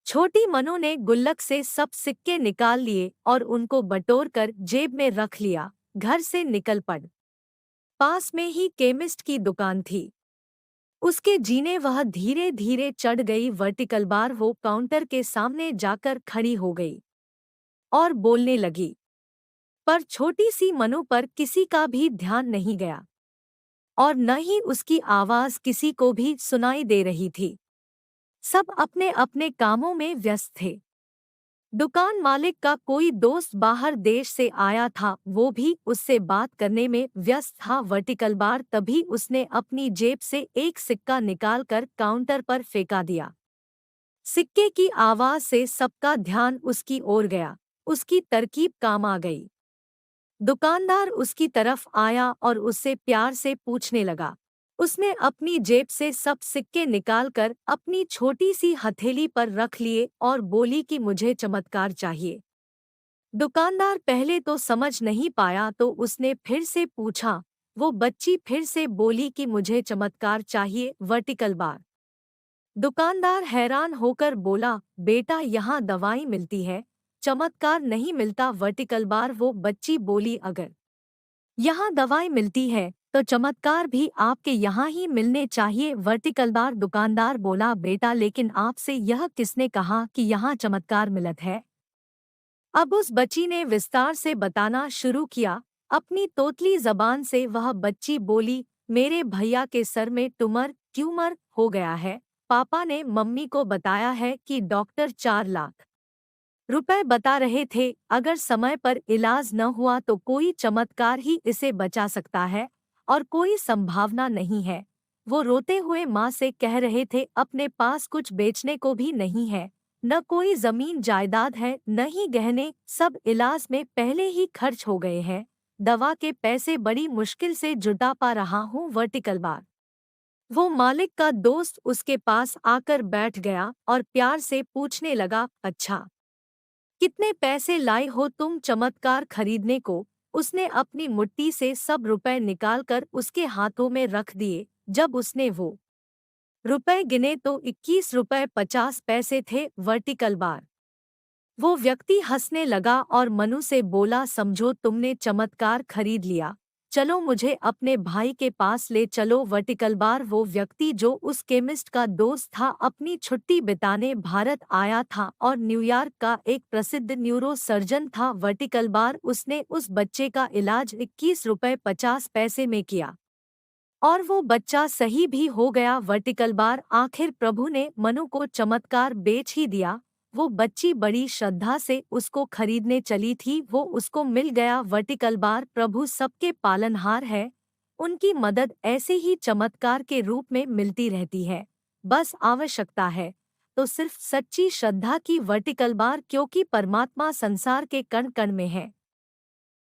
छोटी मनु ने गुल्लक से सब सिक्के निकाल लिए और उनको बटोरकर जेब में रख लिया। घर से निकल पड़। पास में ही केमिस्ट की दुकान थी। उसके जीने वह धीरे धीरे चढ़ गई। वर्टिकल बार वो काउंटर के सामने जाकर खड़ी हो गई और बोलने लगी, पर छोटी सी मनु पर किसी का भी ध्यान नहीं गया और न ही उसकी आवाज किसी को भी सुनाई दे रही थी। सब अपने अपने कामों में व्यस्त थे। दुकान मालिक का कोई दोस्त बाहर देश से आया था, वो भी उससे बात करने में व्यस्त था। वर्टिकल बार तभी उसने अपनी जेब से एक सिक्का निकालकर काउंटर पर फेंका दिया। सिक्के की आवाज से सबका ध्यान उसकी ओर गया। उसकी तरकीब काम आ गई। दुकानदार उसकी तरफ आया और उससे प्यार से पूछने लगा। उसने अपनी जेब से सब सिक्के निकालकर अपनी छोटी सी हथेली पर रख लिए और बोली कि मुझे चमत्कार चाहिए। दुकानदार पहले तो समझ नहीं पाया, तो उसने फिर से पूछा। वो बच्ची फिर से बोली कि मुझे चमत्कार चाहिए। Vertical bar. दुकानदार हैरान होकर बोला, बेटा यहाँ दवाई मिलती है, चमत्कार नहीं मिलता। Vertical bar. वो बच्ची बोली, अगर यहाँ दवाई मिलती है तो चमत्कार भी आपके यहाँ ही मिलने चाहिए। Vertical bar. दुकानदार बोला, बेटा लेकिन आपसे यह किसने कहा कि यहाँ चमत्कार मिलत है? अब उस बच्ची ने विस्तार से बताना शुरू किया। अपनी तोतली जबान से वह बच्ची बोली, मेरे भैया के सर में ट्यूमर हो गया है। पापा ने मम्मी को बताया है कि डॉक्टर 4 लाख रुपए बता रहे थे। अगर समय पर इलाज न हुआ तो कोई चमत्कार ही इसे बचा सकता है और कोई संभावना नहीं है। वो रोते हुए माँ से कह रहे थे, अपने पास कुछ बेचने को भी नहीं है, न कोई जमीन जायदाद है, न ही गहने, सब इलाज में पहले ही खर्च हो गए हैं। दवा के पैसे बड़ी मुश्किल से जुटा पा रहा हूँ। Vertical bar. वो मालिक का दोस्त उसके पास आकर बैठ गया और प्यार से पूछने लगा, अच्छा कितने पैसे लाई हो तुम चमत्कार खरीदने को? उसने अपनी मुट्ठी से सब रुपए निकालकर उसके हाथों में रख दिए। जब उसने वो रुपए गिने तो 21 रुपए 50 पैसे थे। Vertical bar. वो व्यक्ति हंसने लगा और मनु से बोला, समझो तुमने चमत्कार खरीद लिया, चलो मुझे अपने भाई के पास ले चलो। Vertical bar. वो व्यक्ति जो उस केमिस्ट का दोस्त था, अपनी छुट्टी बिताने भारत आया था और न्यूयॉर्क का एक प्रसिद्ध न्यूरो सर्जन था। Vertical bar. उसने उस बच्चे का इलाज 21 रुपए 50 पैसे में किया और वो बच्चा सही भी हो गया। Vertical bar. आखिर प्रभु ने मनु को चमत्कार बेच ही दिया। वो बच्ची बड़ी श्रद्धा से उसको खरीदने चली थी, वो उसको मिल गया। Vertical bar. प्रभु सबके पालनहार है, उनकी मदद ऐसे ही चमत्कार के रूप में मिलती रहती है। बस आवश्यकता है तो सिर्फ सच्ची श्रद्धा की। Vertical bar. क्योंकि परमात्मा संसार के कण कण में है।